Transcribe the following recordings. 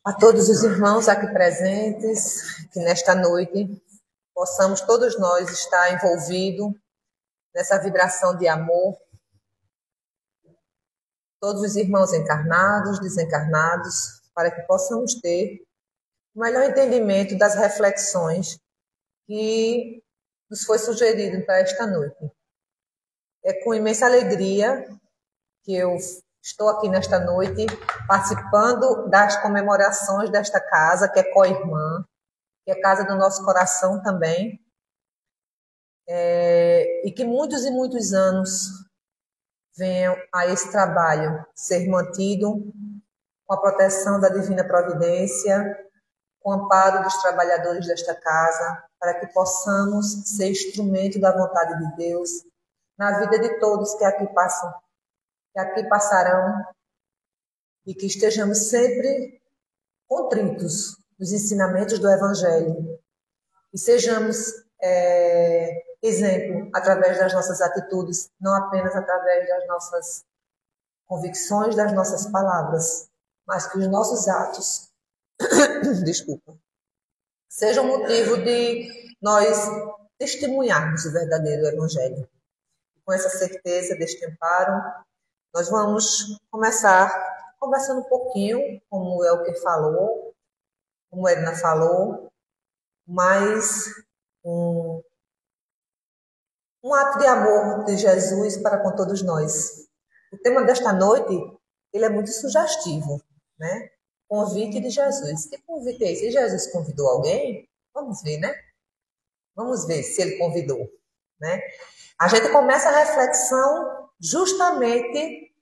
A todos os irmãos aqui presentes, que nesta noite possamos todos nós estar envolvidos nessa vibração de amor. Todos os irmãos encarnados, desencarnados, para que possamos ter o melhor entendimento das reflexões que nos foi sugerido para esta noite. É com imensa alegria que eu estou aqui nesta noite participando das comemorações desta casa, que é co-irmã, que é casa do nosso coração também, e que muitos e muitos anos venham a esse trabalho ser mantido com a proteção da Divina Providência, com o amparo dos trabalhadores desta casa, para que possamos ser instrumento da vontade de Deus na vida de todos que aqui passam, que aqui passarão, e que estejamos sempre contritos dos ensinamentos do Evangelho e sejamos exemplo através das nossas atitudes, não apenas através das nossas convicções, das nossas palavras, mas que os nossos atos sejam motivo de nós testemunharmos o verdadeiro Evangelho. Com essa certeza deste amparo, nós vamos começar conversando um pouquinho, como é o que falou, como a Edna falou, mas um ato de amor de Jesus para com todos nós. O tema desta noite, ele é muito sugestivo, né? Convite de Jesus. Que convite é esse? Jesus convidou alguém? Vamos ver, né? Vamos ver se ele convidou, né? A gente começa a reflexão justamente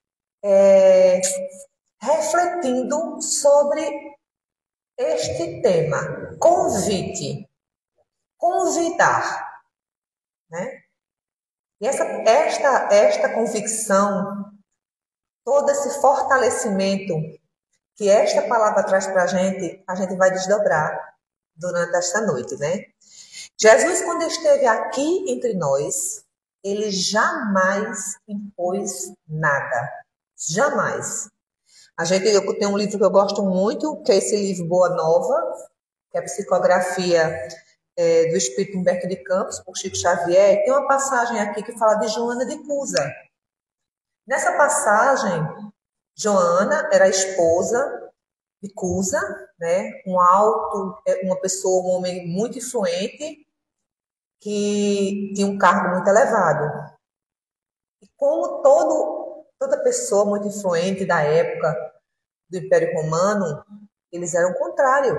refletindo sobre este tema, convite, convidar, né? E esta convicção, todo esse fortalecimento que esta palavra traz para a gente vai desdobrar durante esta noite, né? Jesus, quando esteve aqui entre nós, ele jamais impôs nada. Jamais. Eu tenho um livro que eu gosto muito, que é esse livro Boa Nova, que é a psicografia do Espírito Humberto de Campos, por Chico Xavier, e tem uma passagem aqui que fala de Joana de Cusa. Nessa passagem, Joana era a esposa de Cusa, né? Uma pessoa, um homem muito influente, que tinha um cargo muito elevado. E como toda pessoa muito influente da época do Império Romano, eles eram contrários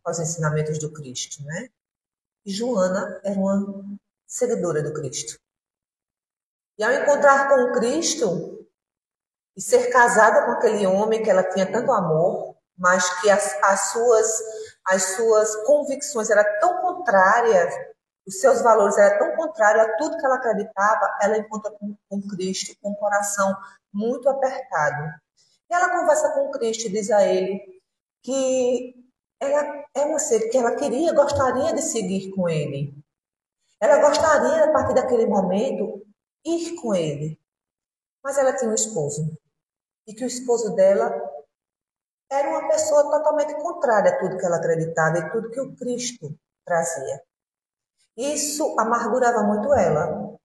aos ensinamentos do Cristo, né? E Joana era uma seguidora do Cristo. E ao encontrar com o Cristo e ser casada com aquele homem que ela tinha tanto amor, mas que as suas convicções eram tão contrárias, os seus valores eram tão contrários a tudo que ela acreditava, ela encontra com Cristo com o coração muito apertado. E ela conversa com Cristo e diz a ele que ela gostaria de seguir com ele. Ela gostaria, a partir daquele momento, ir com ele. Mas ela tinha um esposo. E que o esposo dela era uma pessoa totalmente contrária a tudo que ela acreditava e tudo que o Cristo trazia. Isso amargurava muito ela.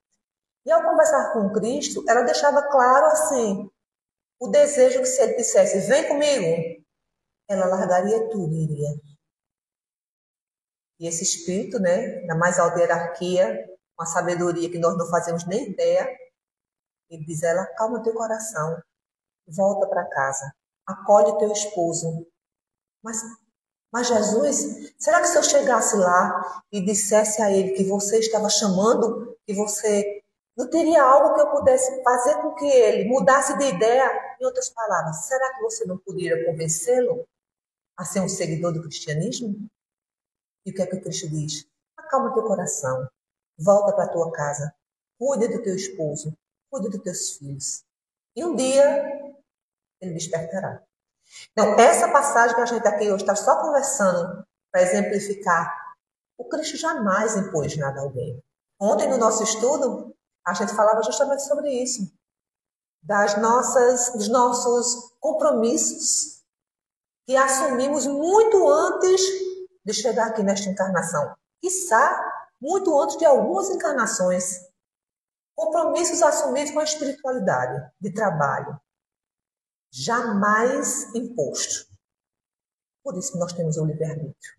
E ao conversar com o Cristo, ela deixava claro assim, o desejo que se ele dissesse, vem comigo, ela largaria tudo e iria. E esse espírito, né, na mais alta hierarquia, com a sabedoria que nós não fazemos nem ideia, ele diz a ela, calma teu coração, volta para casa, acolhe teu esposo. Mas Jesus, será que se eu chegasse lá e dissesse a ele que você estava chamando, que você não teria algo que eu pudesse fazer com que ele mudasse de ideia? Em outras palavras, será que você não poderia convencê-lo a ser um seguidor do cristianismo? E o que é que o Cristo diz? Acalma teu coração, volta para a tua casa, cuida do teu esposo, cuida dos teus filhos. E um dia ele despertará. Então, essa passagem que a gente aqui hoje está só conversando para exemplificar, o Cristo jamais impôs nada a alguém. Ontem, no nosso estudo, a gente falava justamente sobre isso. Dos nossos compromissos que assumimos muito antes de chegar aqui nesta encarnação. Quiçá, muito antes de algumas encarnações. Compromissos assumidos com a espiritualidade, de trabalho. Jamais imposto. Por isso que nós temos o livre-arbítrio.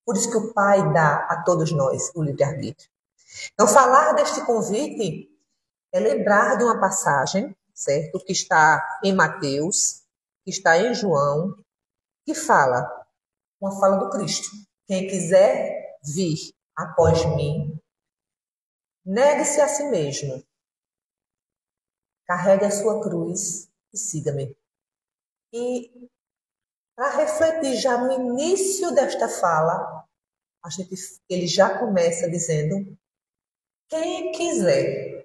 Por isso que o Pai dá a todos nós o livre-arbítrio. Então, falar deste convite é lembrar de uma passagem, certo? Que está em Mateus, que está em João, que fala, uma fala do Cristo. Quem quiser vir após mim, negue-se a si mesmo, carregue a sua cruz e siga-me. E para refletir já no início desta fala, ele já começa dizendo, quem quiser.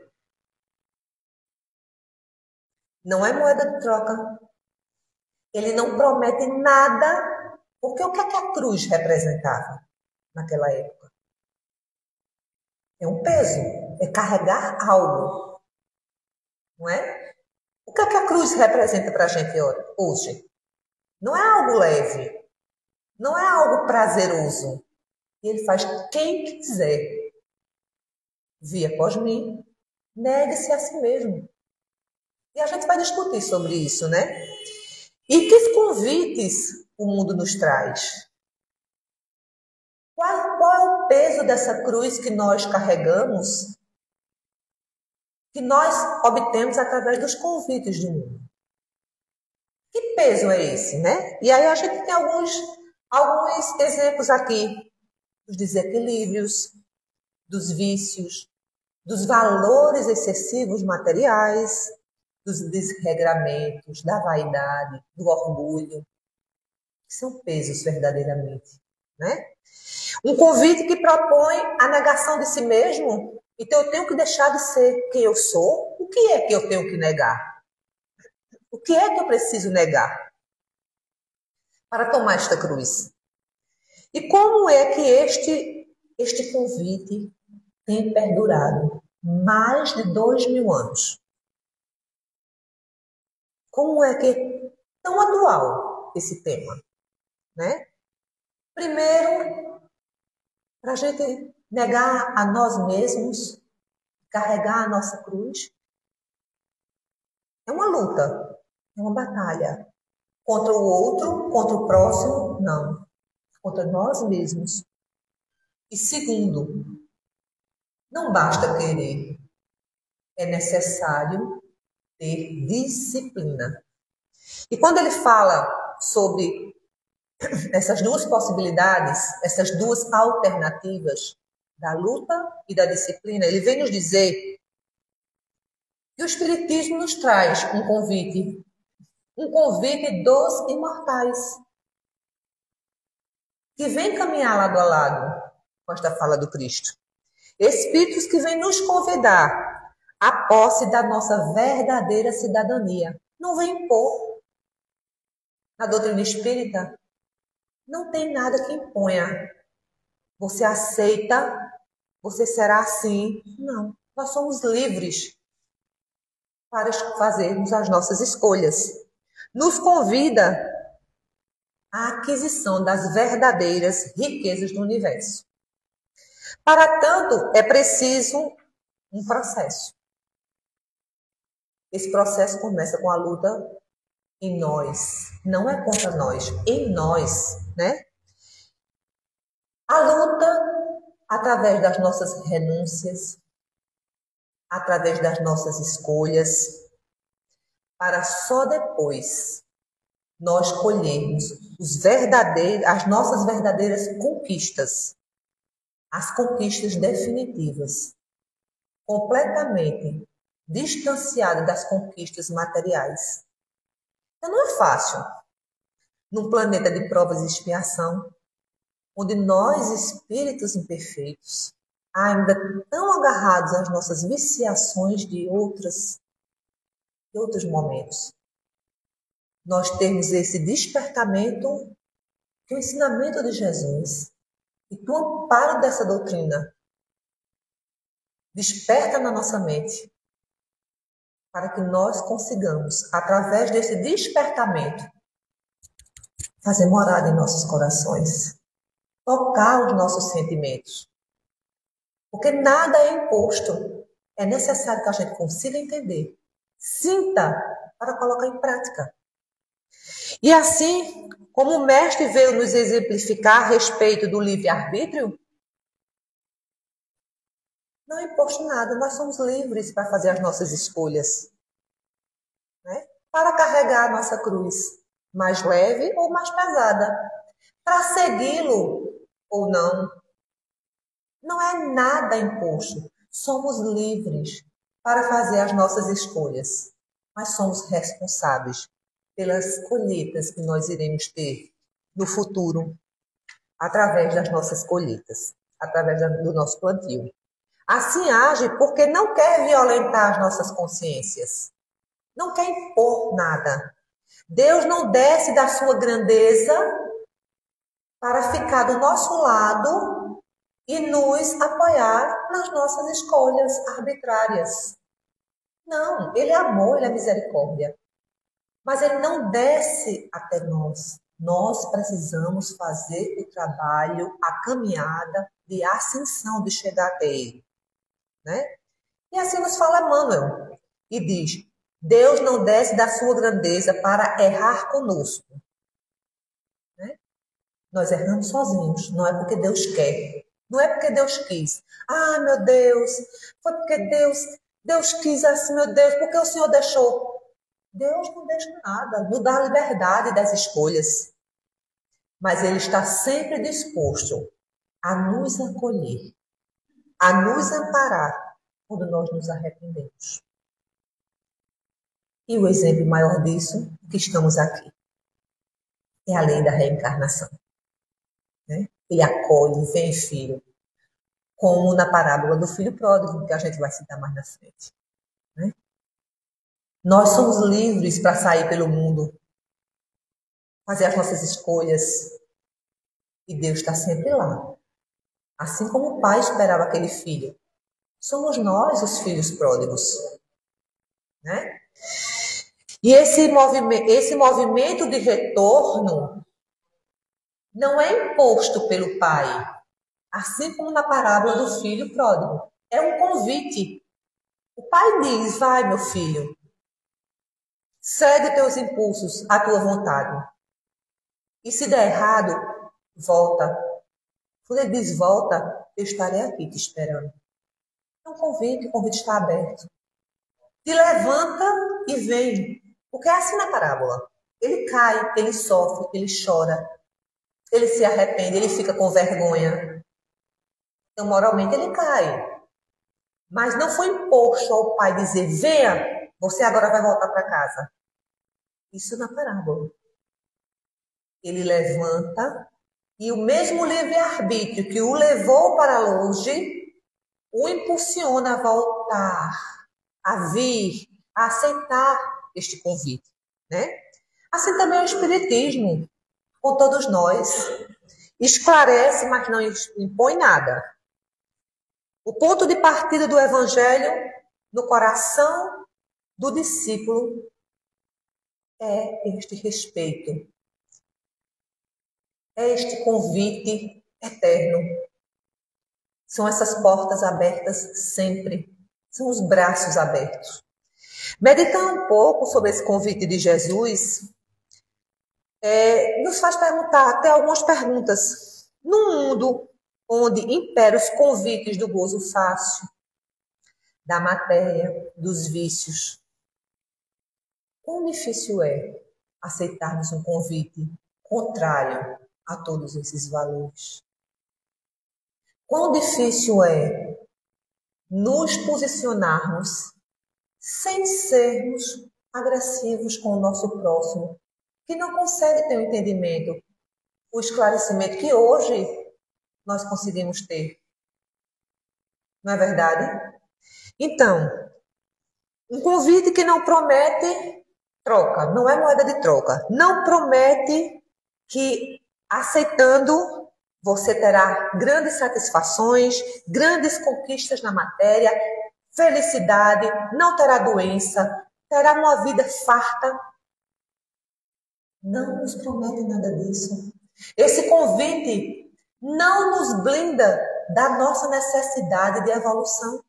Não é moeda de troca. Ele não promete nada, porque o que é que a cruz representava naquela época? É um peso, é carregar algo, não é? O que é que a cruz representa para a gente hoje? Não é algo leve, não é algo prazeroso. E ele faz, quem quiser vir após mim, negue-se a si mesmo. E a gente vai discutir sobre isso, né? E que convites o mundo nos traz? Qual é o peso dessa cruz que nós carregamos, que nós obtemos através dos convites do mundo? Que peso é esse, né? E aí a gente tem alguns exemplos aqui dos desequilíbrios, dos vícios, dos valores excessivos materiais, dos desregramentos, da vaidade, do orgulho, que são pesos verdadeiramente, né? Um convite que propõe a negação de si mesmo. Então eu tenho que deixar de ser quem eu sou. O que é que eu tenho que negar? O que é que eu preciso negar para tomar esta cruz? E como é que este convite tem perdurado mais de 2000 anos? Como é que é tão atual esse tema, né? Primeiro, para a gente negar a nós mesmos, carregar a nossa cruz, é uma luta, é uma batalha. Contra o outro, contra o próximo, não. Contra nós mesmos. E segundo, não basta querer, é necessário ter disciplina. E quando ele fala sobre essas duas possibilidades, essas duas alternativas da luta e da disciplina, ele vem nos dizer que o Espiritismo nos traz um convite dos imortais, que vem caminhar lado a lado com esta fala do Cristo. Espíritos que vêm nos convidar à posse da nossa verdadeira cidadania. Não vem impor. Na doutrina espírita, não tem nada que imponha. Você aceita, você será assim. Não. Nós somos livres para fazermos as nossas escolhas. Nos convida à aquisição das verdadeiras riquezas do universo. Para tanto, é preciso um processo. Esse processo começa com a luta em nós. Não é contra nós, em nós, né? A luta através das nossas renúncias, através das nossas escolhas, para só depois nós colhermos as nossas verdadeiras conquistas, as conquistas definitivas, completamente distanciadas das conquistas materiais. Então não é fácil, num planeta de provas e expiação, onde nós, espíritos imperfeitos, ainda tão agarrados às nossas viciações de outros momentos, nós temos esse despertamento que o ensinamento de Jesus e que o amparo dessa doutrina desperta na nossa mente para que nós consigamos, através desse despertamento, fazer morada em nossos corações, tocar os nossos sentimentos. Porque nada é imposto. É necessário que a gente consiga entender, sinta, para colocar em prática. E assim, como o mestre veio nos exemplificar a respeito do livre-arbítrio, não é imposto nada, nós somos livres para fazer as nossas escolhas, né? Para carregar a nossa cruz, mais leve ou mais pesada, para segui-lo ou não. Não é nada imposto, somos livres para fazer as nossas escolhas, mas somos responsáveis pelas colheitas que nós iremos ter no futuro, através das nossas colheitas, através do nosso plantio. Assim age porque não quer violentar as nossas consciências, não quer impor nada. Deus não desce da sua grandeza para ficar do nosso lado e nos apoiar nas nossas escolhas arbitrárias. Não, ele é amor, ele é misericórdia. Mas ele não desce até nós. Nós precisamos fazer o trabalho, a caminhada de ascensão, de chegar até ele. Né? E assim nos fala Emmanuel. E diz, Deus não desce da sua grandeza para errar conosco. Né? Nós erramos sozinhos, não é porque Deus quer. Não é porque Deus quis. Ah, meu Deus, foi porque Deus quis assim, meu Deus, porque o Senhor deixou. Deus não deixa nada, nos dá a liberdade das escolhas. Mas Ele está sempre disposto a nos acolher, a nos amparar quando nós nos arrependemos. E o exemplo maior disso, que estamos aqui, é a lei da reencarnação. Né? Ele acolhe, vem filho, como na parábola do filho pródigo, que a gente vai citar mais na frente. Né? Nós somos livres para sair pelo mundo, fazer as nossas escolhas. E Deus está sempre lá. Assim como o pai esperava aquele filho. Somos nós os filhos pródigos. Né? E esse movimento de retorno não é imposto pelo pai. Assim como na parábola do filho pródigo. É um convite. O pai diz, vai meu filho, segue teus impulsos, a tua vontade. E se der errado, volta. Quando ele diz volta, eu estarei aqui te esperando. É um convite, o convite está aberto. Te levanta e vem. Porque é assim na parábola. Ele cai, ele sofre, ele chora, ele se arrepende, ele fica com vergonha. Então, moralmente, ele cai. Mas não foi imposto ao pai dizer, venha, você agora vai voltar para casa. Isso na parábola. Ele levanta e o mesmo livre-arbítrio que o levou para longe, o impulsiona a voltar, a vir, a aceitar este convite. Né? Assim também é o Espiritismo, com todos nós. Esclarece, mas não impõe nada. O ponto de partida do Evangelho no coração do discípulo é este respeito, é este convite eterno. São essas portas abertas sempre, são os braços abertos. Meditar um pouco sobre esse convite de Jesus nos faz perguntar até algumas perguntas. Num mundo onde imperam os convites do gozo fácil, da matéria, dos vícios, quão difícil é aceitarmos um convite contrário a todos esses valores? Quão difícil é nos posicionarmos sem sermos agressivos com o nosso próximo, que não consegue ter o entendimento, o esclarecimento que hoje nós conseguimos ter. Não é verdade? Então, um convite que não promete troca, não é moeda de troca. Não promete que aceitando você terá grandes satisfações, grandes conquistas na matéria, felicidade, não terá doença, terá uma vida farta. não nos promete nada disso. Esse convite não nos blinda da nossa necessidade de evolução.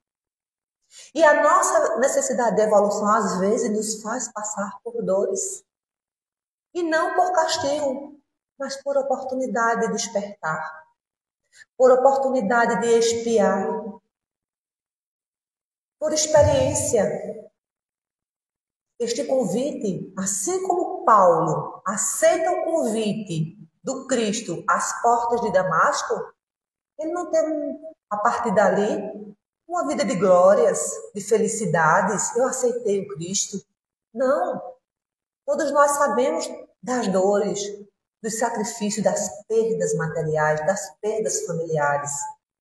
E a nossa necessidade de evolução, às vezes, nos faz passar por dores. E não por castigo, mas por oportunidade de despertar, por oportunidade de expiar, por experiência. Este convite, assim como Paulo aceita o convite do Cristo às portas de Damasco, ele não tem, a partir dali, uma vida de glórias, de felicidades. Eu aceitei o Cristo. Não. Todos nós sabemos das dores, dos sacrifícios, das perdas materiais, das perdas familiares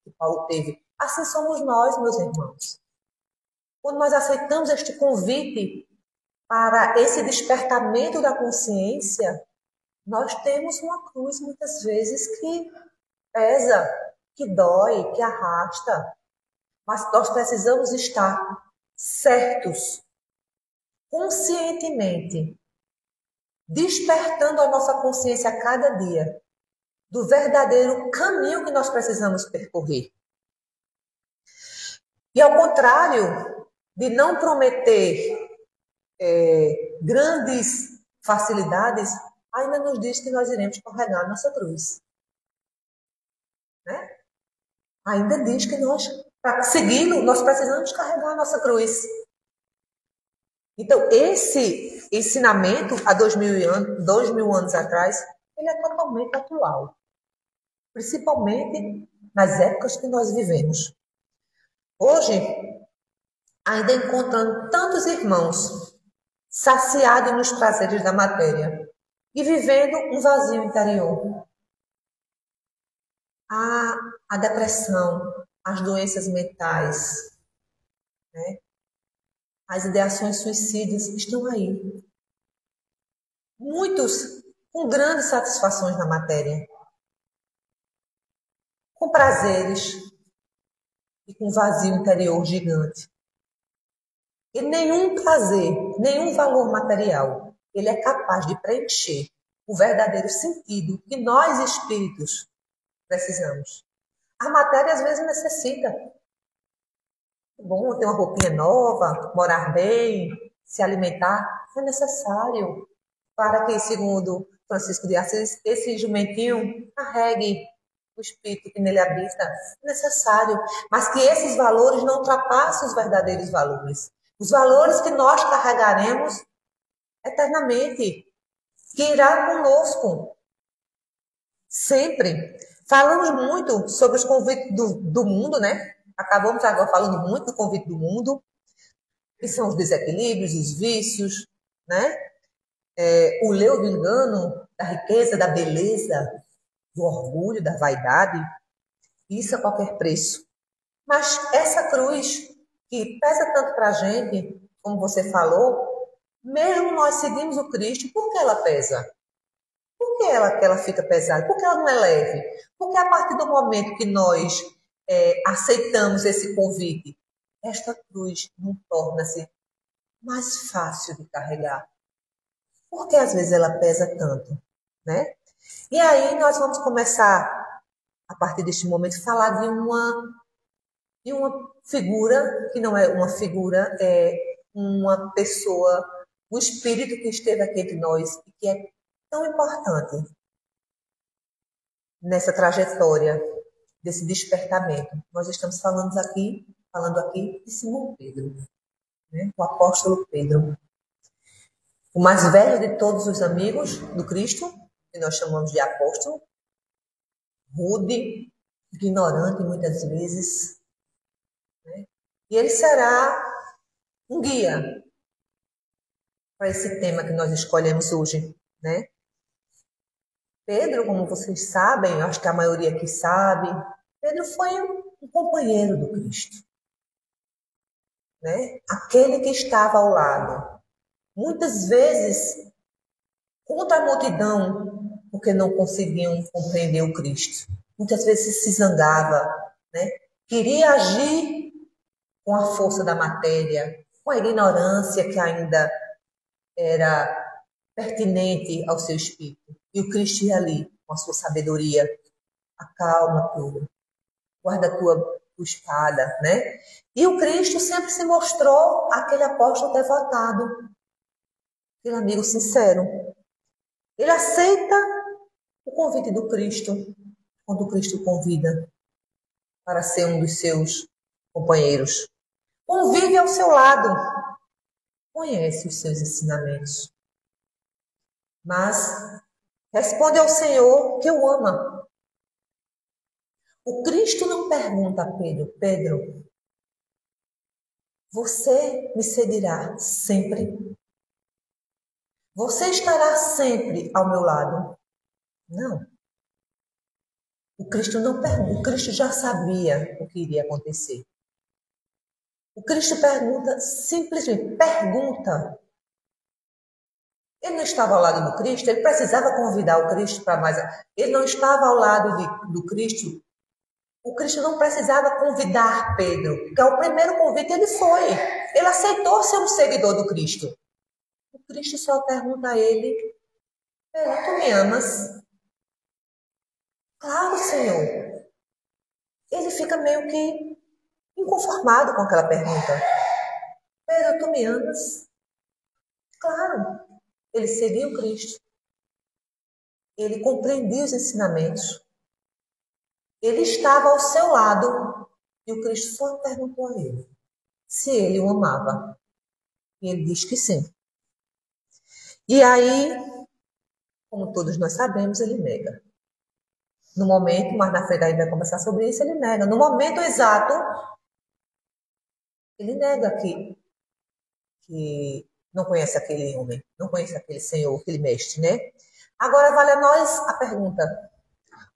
que Paulo teve. Assim somos nós, meus irmãos. Quando nós aceitamos este convite para esse despertamento da consciência, nós temos uma cruz, muitas vezes, que pesa, que dói, que arrasta. Mas nós precisamos estar certos, conscientemente, despertando a nossa consciência a cada dia do verdadeiro caminho que nós precisamos percorrer. E ao contrário de não prometer grandes facilidades, ainda nos diz que nós iremos carregar a nossa cruz. Né? Ainda diz que nós, para segui-lo, nós precisamos carregar a nossa cruz. Então, esse ensinamento, há 2000 anos atrás, ele é totalmente atual. Principalmente nas épocas que nós vivemos. Hoje, ainda encontrando tantos irmãos saciados nos prazeres da matéria e vivendo um vazio interior. A depressão, as doenças mentais, né? As ideações suicidas estão aí. Muitos com grandes satisfações na matéria, com prazeres e com vazio interior gigante. E nenhum prazer, nenhum valor material, ele é capaz de preencher o verdadeiro sentido que nós, espíritos, precisamos. A matéria, às vezes, necessita. É bom ter uma roupinha nova, morar bem, se alimentar. É necessário para que, segundo Francisco de Assis, esse jumentinho carregue o espírito que nele habita. É necessário. Mas que esses valores não ultrapassem os verdadeiros valores. Os valores que nós carregaremos eternamente, que irá conosco. Sempre. Falamos muito sobre os convites do mundo, né? Acabamos agora falando muito do convite do mundo, que são os desequilíbrios, os vícios, né? O leu do engano, da riqueza, da beleza, do orgulho, da vaidade. Isso a qualquer preço. Mas essa cruz, que pesa tanto para a gente, como você falou, mesmo nós seguimos o Cristo, por que ela pesa? Por que ela fica pesada? Por que ela não é leve? Porque a partir do momento que nós aceitamos esse convite, esta cruz não torna-se mais fácil de carregar. Por que às vezes ela pesa tanto? Né? E aí nós vamos começar, a partir deste momento, a falar de uma figura, que não é uma figura, é uma pessoa, um espírito que esteve aqui entre nós e que é tão importante nessa trajetória desse despertamento. Nós estamos falando aqui de Simão Pedro, né? O apóstolo Pedro. O mais velho de todos os amigos do Cristo, que nós chamamos de apóstolo, rude, ignorante muitas vezes, né? E ele será um guia para esse tema que nós escolhemos hoje, né? Pedro, como vocês sabem, eu acho que a maioria aqui sabe, Pedro foi um companheiro do Cristo, né? Aquele que estava ao lado. Muitas vezes, contra a multidão, porque não conseguiam compreender o Cristo. Muitas vezes se zangava, né? Queria agir com a força da matéria, com a ignorância que ainda era pertinente ao seu espírito. E o Cristo ia ali, com a sua sabedoria, acalma tudo, guarda a tua espada, né? E o Cristo sempre se mostrou aquele apóstolo devotado, aquele amigo sincero. Ele aceita o convite do Cristo, quando o Cristo o convida para ser um dos seus companheiros. Convive ao seu lado, conhece os seus ensinamentos, mas responde ao Senhor que o ama. O Cristo não pergunta a Pedro: Pedro, você me seguirá sempre? Você estará sempre ao meu lado? Não. O Cristo não pergunta, o Cristo já sabia o que iria acontecer. O Cristo pergunta, simplesmente pergunta. Ele não estava ao lado do Cristo, ele precisava convidar o Cristo para mais. Ele não estava ao lado do Cristo. O Cristo não precisava convidar Pedro, porque ao primeiro convite ele foi. Ele aceitou ser um seguidor do Cristo. O Cristo só pergunta a ele: Pedro, tu me amas? Claro, Senhor. Ele fica meio que inconformado com aquela pergunta. Pedro, tu me amas? Claro. Ele seguia o Cristo. Ele compreendia os ensinamentos. Ele estava ao seu lado e o Cristo só perguntou a ele se ele o amava. E ele diz que sim. E aí, como todos nós sabemos, ele nega. No momento, mais na frente a gente vai conversar sobre isso, ele nega. No momento exato, ele nega que não conhece aquele homem, não conhece aquele senhor, aquele mestre, né? Agora vale a nós a pergunta: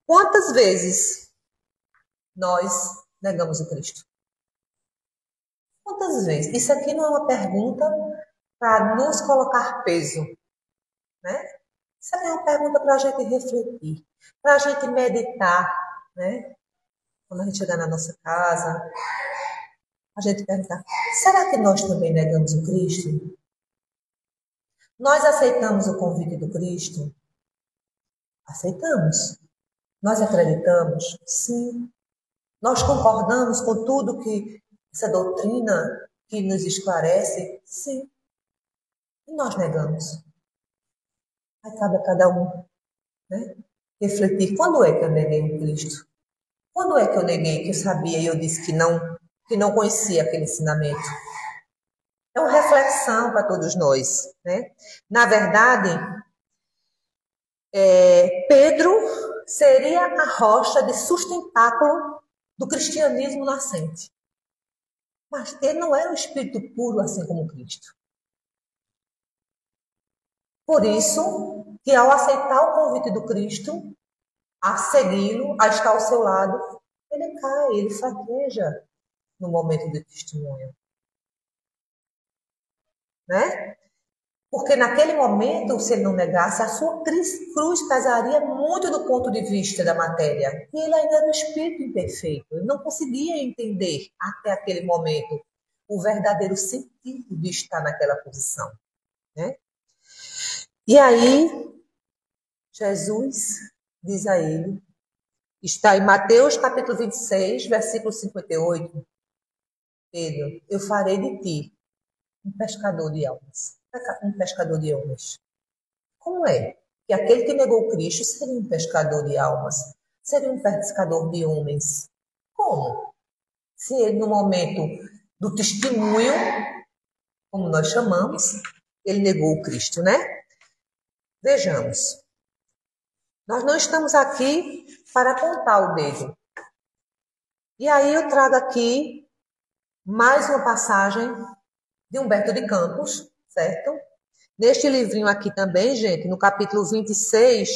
quantas vezes nós negamos o Cristo? Quantas vezes? Isso aqui não é uma pergunta para nos colocar peso, né? Isso aqui é uma pergunta para a gente refletir, para a gente meditar, né? Quando a gente chegar na nossa casa, a gente perguntar: será que nós também negamos o Cristo? Nós aceitamos o convite do Cristo? Aceitamos. Nós acreditamos? Sim. Nós concordamos com tudo que essa doutrina que nos esclarece? Sim. E nós negamos? Aí cabe a cada um, né, refletir: quando é que eu neguei o Cristo? Quando é que eu neguei que eu sabia e eu disse que não conhecia aquele ensinamento? É uma reflexão para todos nós, né? Na verdade, Pedro seria a rocha de sustentáculo do cristianismo nascente. Mas ele não era um espírito puro assim como Cristo. Por isso que ao aceitar o convite do Cristo, a segui-lo, a estar ao seu lado, ele cai, ele fraqueja no momento do testemunho. Né? Porque naquele momento, se ele não negasse, a sua cruz pesaria muito do ponto de vista da matéria. E ele ainda era um espírito imperfeito. Ele não conseguia entender, até aquele momento, o verdadeiro sentido de estar naquela posição. Né? E aí, Jesus diz a ele, está em Mateus capítulo 26, versículo 58, Pedro, eu farei de ti um pescador de almas. Um pescador de homens. Como é que aquele que negou Cristo seria um pescador de almas? Seria um pescador de homens? Como? Se ele, no momento do testemunho, como nós chamamos, ele negou o Cristo, né? Vejamos. Nós não estamos aqui para apontar o dedo. E aí eu trago aqui mais uma passagem de Humberto de Campos, certo? Neste livrinho aqui também, gente, no capítulo 26,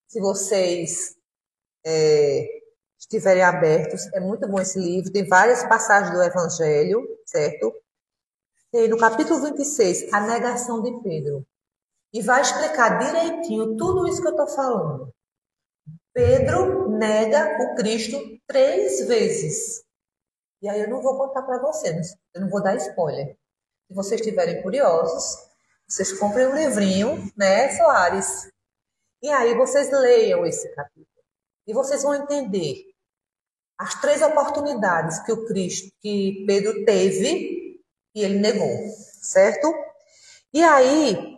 se vocês estiverem abertos, é muito bom esse livro, tem várias passagens do Evangelho, certo? Tem no capítulo 26, a negação de Pedro. E vai explicar direitinho tudo isso que eu estou falando. Pedro nega o Cristo 3 vezes. E aí eu não vou contar para vocês, eu não vou dar spoiler. Se vocês estiverem curiosos, Vocês comprem um livrinho, né, Soares? E aí vocês leiam esse capítulo. E vocês vão entender as 3 oportunidades que que Pedro teve e ele negou, certo? E aí,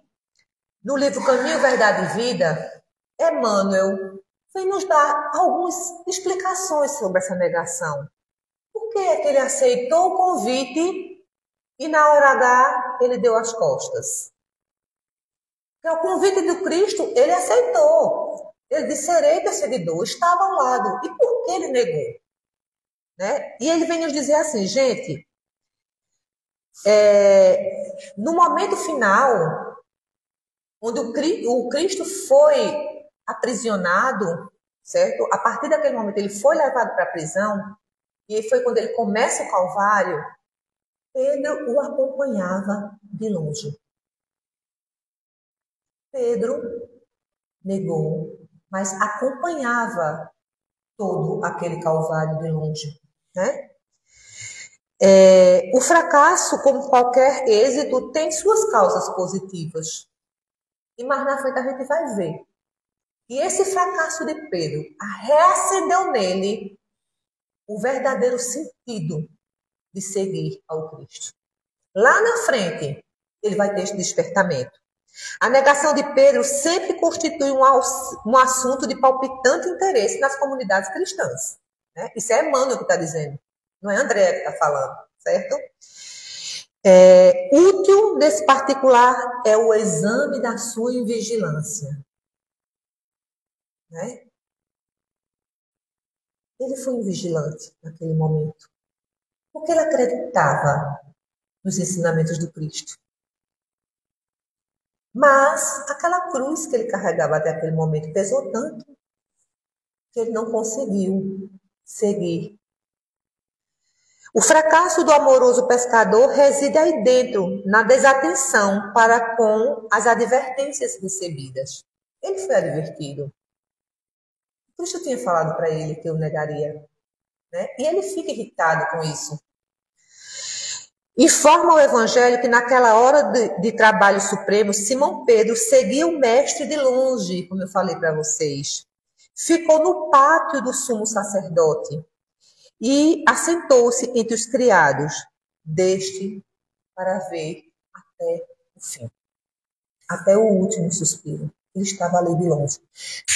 no livro Caminho, Verdade e Vida, Emmanuel vem nos dar algumas explicações sobre essa negação. Por que é que ele aceitou o convite e na hora H ele deu as costas? Porque o convite do Cristo ele aceitou. Ele disse, serei teu seguidor, estava ao lado. E por que ele negou? Né? E ele vem nos dizer assim, gente, no momento final, onde o Cristo foi aprisionado, certo? A partir daquele momento ele foi levado para a prisão, e foi quando ele começa o Calvário, Pedro o acompanhava de longe. Pedro negou, mas acompanhava todo aquele Calvário de longe, né? O fracasso, como qualquer êxito, tem suas causas positivas. E mais na frente a gente vai ver. E esse fracasso de Pedro reacendeu nele o verdadeiro sentido de seguir ao Cristo. Lá na frente, ele vai ter esse despertamento. A negação de Pedro sempre constitui um assunto de palpitante interesse nas comunidades cristãs. Né? Isso é Emmanuel que está dizendo, não é André que está falando, certo? Útil nesse particular é o exame da sua invigilância. Né? Ele foi invigilante naquele momento, porque ele acreditava nos ensinamentos do Cristo. Mas aquela cruz que ele carregava até aquele momento pesou tanto que ele não conseguiu seguir. O fracasso do amoroso pescador reside aí dentro, na desatenção para com as advertências recebidas. Ele foi advertido. O Cristo tinha falado para ele que eu negaria. Né? E ele fica irritado com isso. Informa o Evangelho que naquela hora de trabalho supremo, Simão Pedro seguia o mestre de longe, como eu falei para vocês. Ficou no pátio do sumo sacerdote e assentou-se entre os criados, deste para ver até o fim, até o último suspiro. Ele estava ali de longe.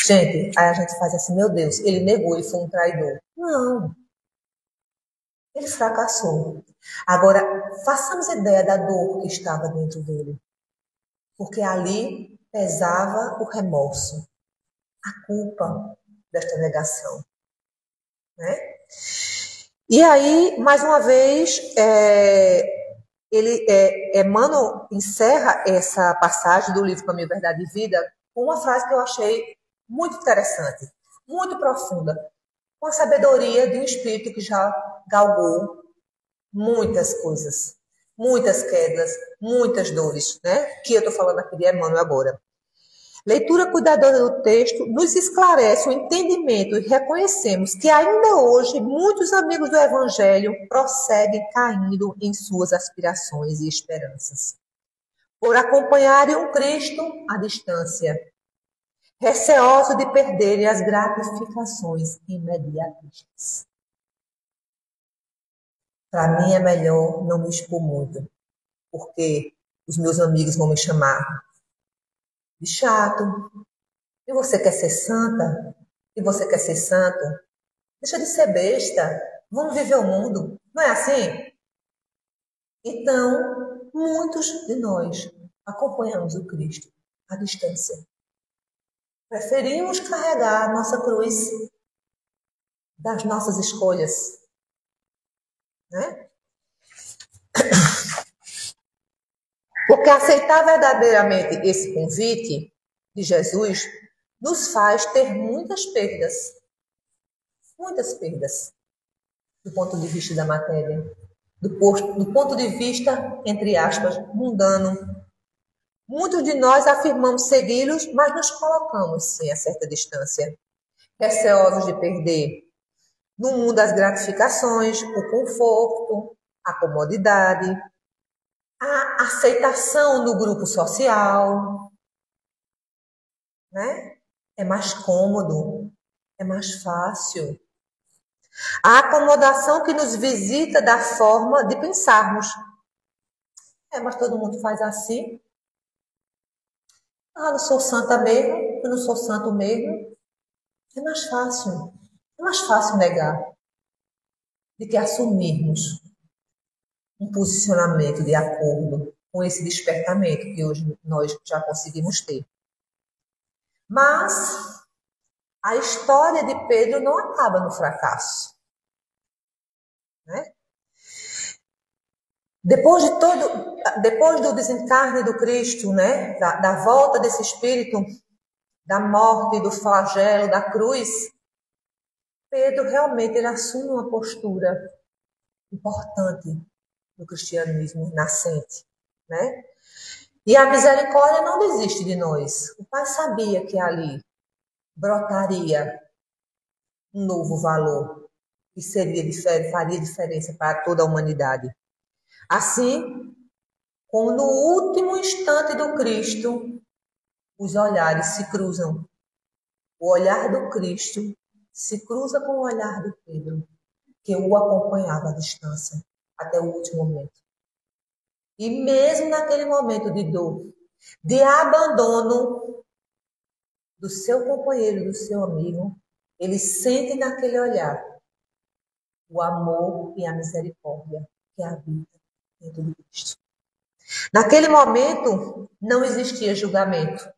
Gente, aí a gente faz assim, meu Deus, ele negou, ele foi um traidor. Não. Ele fracassou. Agora, façamos ideia da dor que estava dentro dele. Porque ali pesava o remorso, a culpa desta negação. Né? E aí, mais uma vez, Emmanuel encerra essa passagem do livro Caminho, Verdade e Vida com uma frase que eu achei muito interessante, muito profunda, com a sabedoria de um espírito que já galgou muitas coisas, muitas quedas, muitas dores, né? Que eu estou falando aqui de Emmanuel agora. Leitura cuidadosa do texto nos esclarece o entendimento e reconhecemos que ainda hoje muitos amigos do Evangelho prosseguem caindo em suas aspirações e esperanças, por acompanharem o Cristo à distância, receosos de perderem as gratificações imediatistas. Para mim é melhor não me expor muito, porque os meus amigos vão me chamar de chato. E você quer ser santa? E você quer ser santo? Deixa de ser besta. Vamos viver o mundo. Não é assim? Então, muitos de nós acompanhamos o Cristo à distância. Preferimos carregar a nossa cruz das nossas escolhas. Né? Porque aceitar verdadeiramente esse convite de Jesus nos faz ter muitas perdas do ponto de vista da matéria, do ponto de vista, entre aspas, mundano. Muitos de nós afirmamos segui-los, mas nos colocamos, sim, a certa distância, receosos de perder no mundo as gratificações, o conforto, a comodidade. A aceitação no grupo social, né? É mais cômodo, é mais fácil. A acomodação que nos visita da forma de pensarmos. Mas todo mundo faz assim. Eu não sou santa mesmo, eu não sou santo mesmo. É mais fácil. É mais fácil negar do que assumirmos um posicionamento de acordo com esse despertamento que hoje nós já conseguimos ter. Mas a história de Pedro não acaba no fracasso, né? Depois do desencarne do Cristo, né, da volta desse espírito, da morte, do flagelo, da cruz, Pedro realmente ele assume uma postura importante do cristianismo nascente, né? E a misericórdia não desiste de nós. O Pai sabia que ali brotaria um novo valor que faria diferença para toda a humanidade. Assim, como no último instante do Cristo, os olhares se cruzam. O olhar do Cristo se cruza com o olhar de Pedro, que o acompanhava à distância até o último momento. E mesmo naquele momento de dor, de abandono do seu companheiro, do seu amigo, ele sente naquele olhar o amor e a misericórdia que habita dentro de Cristo. Naquele momento, não existia julgamento.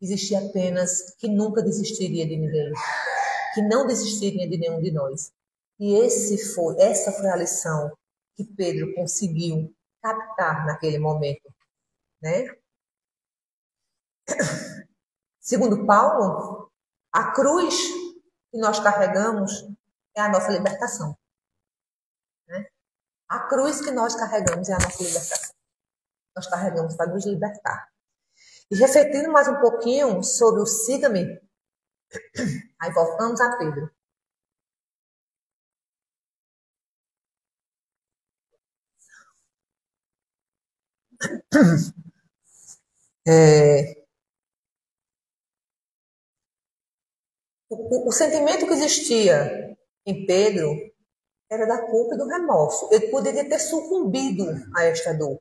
Existia apenas que nunca desistiria de ninguém, que não desistiria de nenhum de nós. E essa foi a lição que Pedro conseguiu captar naquele momento, né? Segundo Paulo, a cruz que nós carregamos é a nossa libertação, né? A cruz que nós carregamos é a nossa libertação. Nós carregamos para nos libertar. E refletindo mais um pouquinho sobre o siga-me, aí voltamos a Pedro. O sentimento que existia em Pedro era da culpa e do remorso. Ele poderia ter sucumbido a esta dor.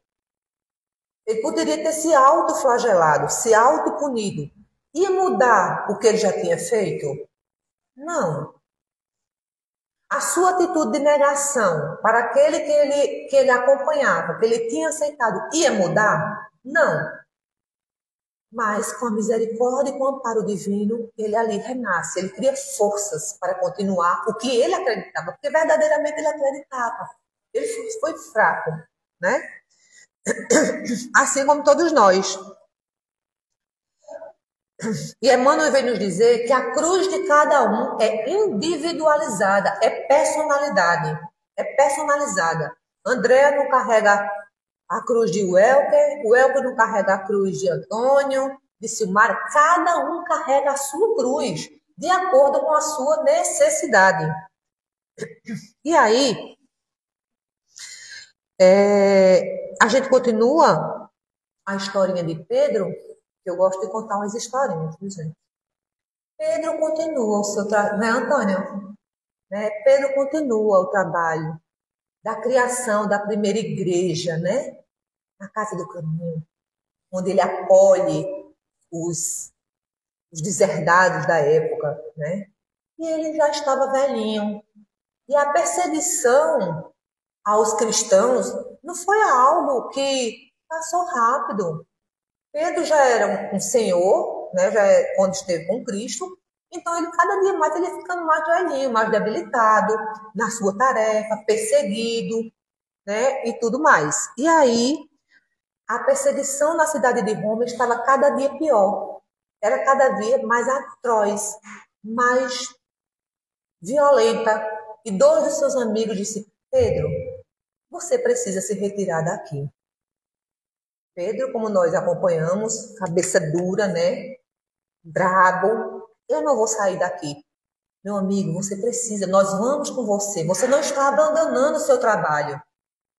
Ele poderia ter se autoflagelado, se autopunido. Ia mudar o que ele já tinha feito? Não. A sua atitude de negação para aquele que ele acompanhava, que ele tinha aceitado, ia mudar? Não. Mas com a misericórdia e com o amparo divino, ele ali renasce, ele cria forças para continuar o que ele acreditava, porque verdadeiramente ele acreditava. Ele foi fraco, né? Assim como todos nós. E Emmanuel vem nos dizer que a cruz de cada um é individualizada, é personalidade, é personalizada. André não carrega a cruz de Welker, o Welker não carrega a cruz de Antônio, de Silmar, cada um carrega a sua cruz, de acordo com a sua necessidade. E aí, a gente continua a historinha de Pedro, que eu gosto de contar umas historinhas, viu, gente? Pedro continua o seu trabalho, né, Antônio? Né? Pedro continua o trabalho da criação da primeira igreja, né? Na Casa do Caminho, onde ele acolhe os deserdados da época, né? E ele já estava velhinho. E a perseguição aos cristãos não foi algo que passou rápido. Pedro já era um senhor, né? Já quando esteve com Cristo. Então, ele cada dia mais ele ia ficando mais velhinho, mais debilitado na sua tarefa, perseguido, né? E tudo mais. E aí, a perseguição na cidade de Roma estava cada dia pior. Era cada dia mais atroz, mais violenta. E dois dos seus amigos disseram: Pedro, você precisa se retirar daqui. Pedro, como nós acompanhamos, cabeça dura, né? Brabo. Eu não vou sair daqui. Meu amigo, você precisa, nós vamos com você. Você não está abandonando o seu trabalho.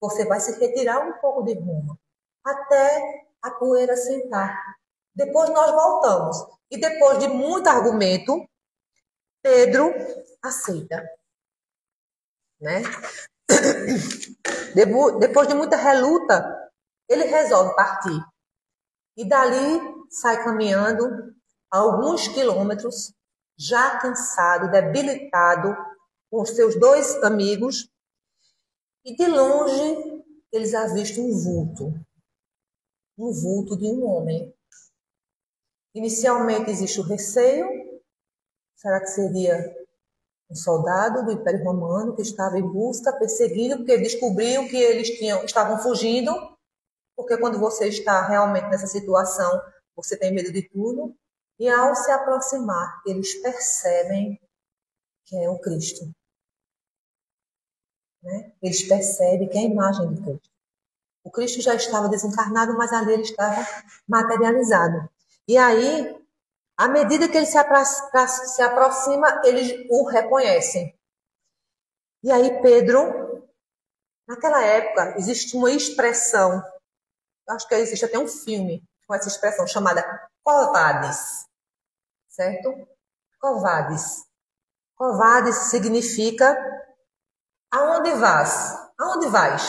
Você vai se retirar um pouco de Roma, até a poeira sentar. Depois nós voltamos. E depois de muito argumento, Pedro aceita, né? Depois de muita reluta, ele resolve partir. E dali sai caminhando alguns quilômetros, já cansado, debilitado, com os seus 2 amigos. E de longe, eles avistam um vulto de um homem. Inicialmente existe o receio. Será que seria um soldado do Império Romano que estava em busca, perseguindo, porque descobriu que eles estavam fugindo? Porque quando você está realmente nessa situação, você tem medo de tudo. E ao se aproximar, eles percebem que é o Cristo. Né? Eles percebem que é a imagem de Cristo. O Cristo já estava desencarnado, mas ali ele estava materializado. E aí, à medida que ele se aproxima, eles o reconhecem. E aí Pedro, naquela época, existe uma expressão, acho que existe até um filme com essa expressão, chamada covades. Certo? Covades. Covades significa aonde vais? Aonde vais?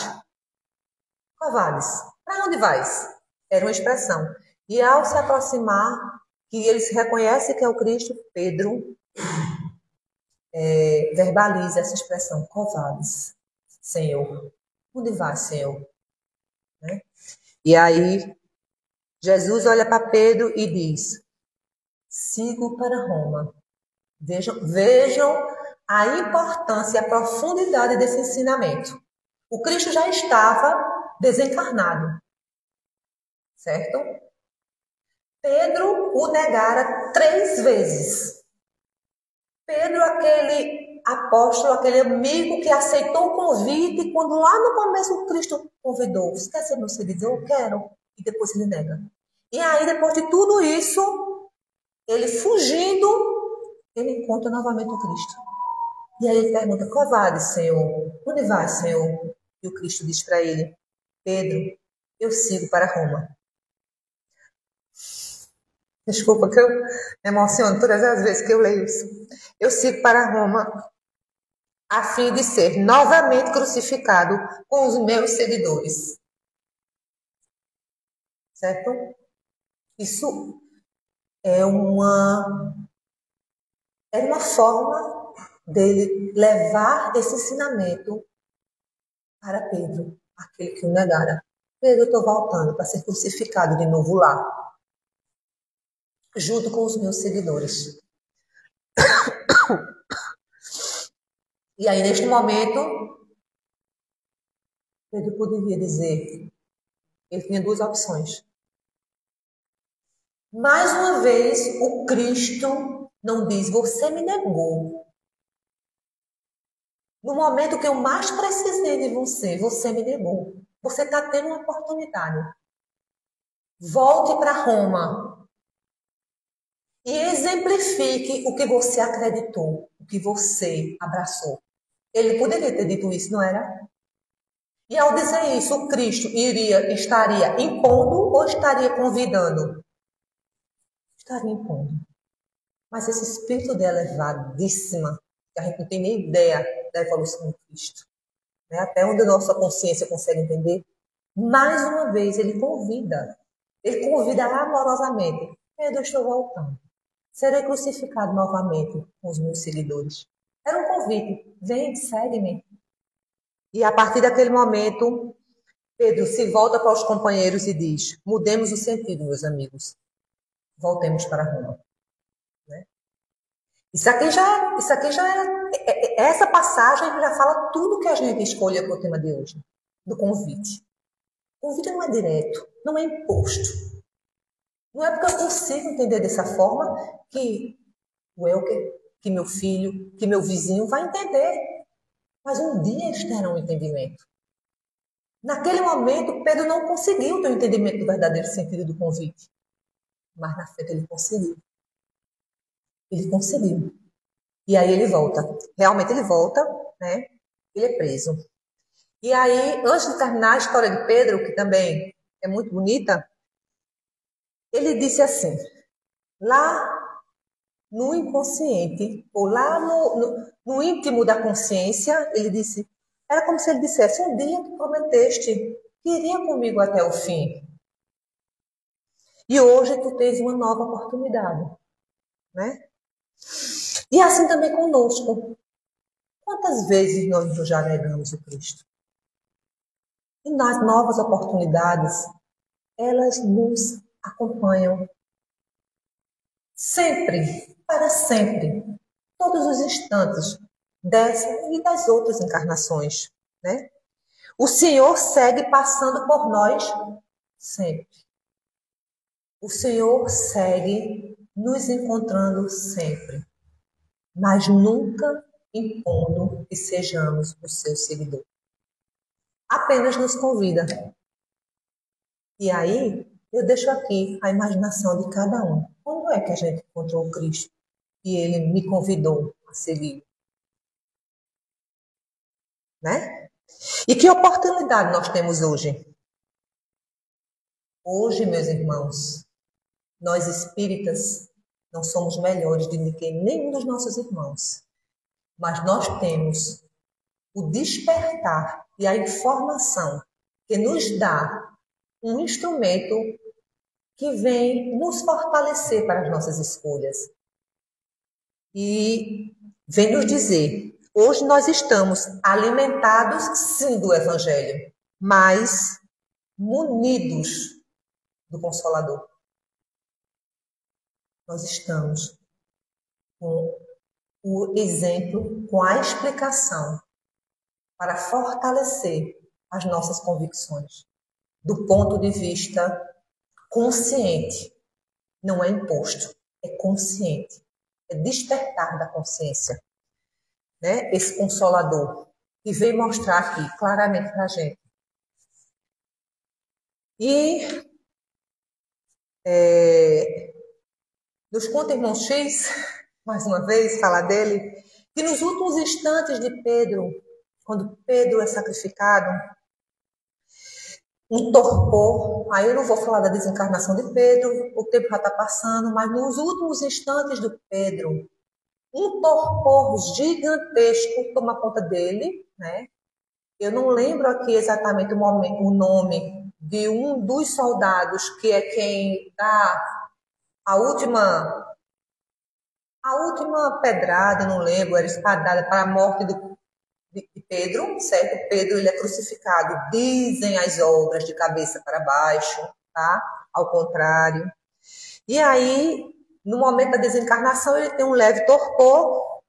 Covades. Para onde vais? Era uma expressão. E ao se aproximar, que eles reconhecem que é o Cristo, Pedro verbaliza essa expressão, covades. Senhor. Onde vais, Senhor? Né? E aí, Jesus olha para Pedro e diz, sigo para Roma. Vejam a importância e a profundidade desse ensinamento. O Cristo já estava desencarnado, certo? Pedro o negara 3 vezes. Pedro, aquele apóstolo, aquele amigo que aceitou o convite, quando lá no começo o Cristo convidou, você quer ser meu seguidor? Quero. E depois ele nega. E aí, depois de tudo isso, ele fugindo, ele encontra novamente o Cristo. E aí ele pergunta, covade, Senhor? Onde vai, Senhor? E o Cristo diz para ele, Pedro, eu sigo para Roma. Desculpa que eu me emociono todas as vezes que eu leio isso. Eu sigo para Roma a fim de ser novamente crucificado com os meus seguidores. Certo? Isso é uma forma dele levar esse ensinamento para Pedro, aquele que o negara. Pedro, eu estou voltando para ser crucificado de novo lá, junto com os meus seguidores. E aí, neste momento, Pedro poderia dizer, ele tinha 2 opções. Mais uma vez, o Cristo não diz, você me negou. No momento que eu mais precisei de você, você me negou. Você está tendo uma oportunidade. Volte para Roma e exemplifique o que você acreditou, o que você abraçou. Ele poderia ter dito isso, não era? E ao dizer isso, o Cristo estaria impondo ou estaria convidando? Estaria impondo. Mas esse espírito dela é elevadíssima, que a gente não tem nem ideia da evolução do Cristo. Né? Até onde a nossa consciência consegue entender. Mais uma vez, ele convida amorosamente. Pedro, eu estou voltando. Serei crucificado novamente com os meus seguidores. Era um convite. Vem, segue-me. E a partir daquele momento, Pedro se volta para os companheiros e diz, mudemos o sentido, meus amigos. Voltemos para Roma. Né? Isso aqui já era... Essa passagem já fala tudo que a gente escolhe para o tema de hoje. Do convite. O convite não é direto, não é imposto. Não é porque eu consigo entender dessa forma que o Elker, que meu filho, que meu vizinho vai entender. Mas um dia eles terão um entendimento. Naquele momento, Pedro não conseguiu ter o entendimento do verdadeiro sentido do convite. Mas na frente ele conseguiu. Ele conseguiu. E aí ele volta. Realmente ele volta, né? Ele é preso. E aí, antes de terminar a história de Pedro, que também é muito bonita, ele disse assim, lá no inconsciente, ou lá no íntimo da consciência, ele disse, era como se ele dissesse, um dia tu prometeste que iria comigo até o fim. E hoje tu tens uma nova oportunidade, né? E assim também conosco. Quantas vezes nós já negamos o Cristo? E nas novas oportunidades, elas nos acompanham sempre, para sempre, todos os instantes dessa e das outras encarnações, né? O Senhor segue passando por nós sempre. O Senhor segue nos encontrando sempre, mas nunca impondo que sejamos o seu seguidor. Apenas nos convida. E aí, eu deixo aqui a imaginação de cada um. Como é que a gente encontrou o Cristo e ele me convidou a seguir? Né? E que oportunidade nós temos hoje? Hoje, meus irmãos, nós espíritas não somos melhores de ninguém, nenhum dos nossos irmãos. Mas nós temos o despertar e a informação que nos dá um instrumento que vem nos fortalecer para as nossas escolhas. E vem nos dizer, hoje nós estamos alimentados, sim, do Evangelho, mas munidos do Consolador. Nós estamos com o exemplo, com a explicação para fortalecer as nossas convicções do ponto de vista consciente. Não é imposto, é consciente. É despertar da consciência. Né? Esse Consolador que veio mostrar aqui claramente para a gente. E nos conta Irmão X, mais uma vez, falar dele, que nos últimos instantes de Pedro, quando Pedro é sacrificado, um torpor, aí eu não vou falar da desencarnação de Pedro, o tempo já está passando, mas nos últimos instantes do Pedro, um torpor gigantesco toma conta dele, né? Eu não lembro aqui exatamente o nome de um dos soldados, que é quem dá a última pedrada, não lembro, era espadada para a morte de Pedro, certo? Pedro, ele é crucificado, dizem as obras, de cabeça para baixo, tá? Ao contrário. E aí, no momento da desencarnação, ele tem um leve torpor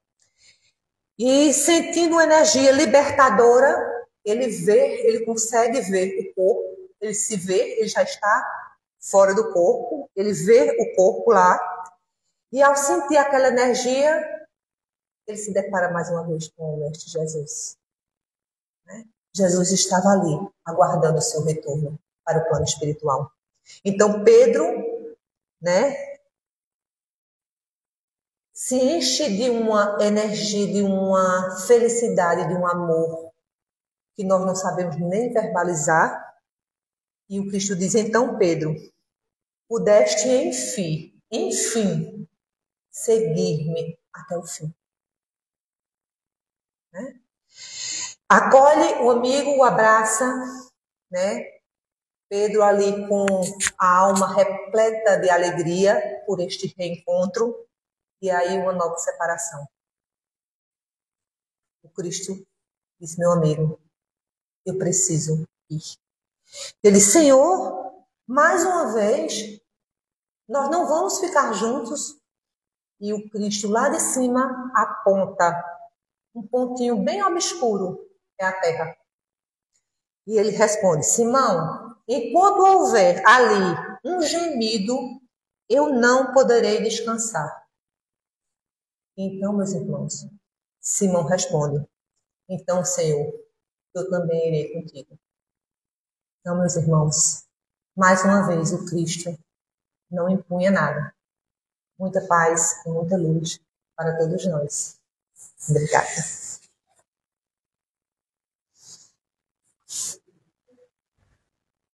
e, sentindo uma energia libertadora, ele consegue ver o corpo, ele se vê, ele já está fora do corpo, ele vê o corpo lá, e ao sentir aquela energia, ele se depara mais uma vez com o Mestre Jesus. Né? Jesus estava ali, aguardando o seu retorno para o plano espiritual. Então, Pedro, né, se enche de uma energia, de uma felicidade, de um amor que nós não sabemos nem verbalizar. E o Cristo diz, então, Pedro, pudeste, enfim, seguir-me até o fim. Né? Acolhe o amigo, o abraça, né? Pedro ali com a alma repleta de alegria por este reencontro, e aí uma nova separação. O Cristo disse, meu amigo, eu preciso ir. Ele disse, Senhor, mais uma vez, nós não vamos ficar juntos. E o Cristo lá de cima aponta um pontinho bem obscuro, é a terra. E ele responde, Simão, enquanto houver ali um gemido, eu não poderei descansar. Então, meus irmãos, Simão responde, então, Senhor, eu também irei contigo. Então, meus irmãos, mais uma vez o Cristo não impunha nada. Muita paz e muita luz para todos nós. Obrigada.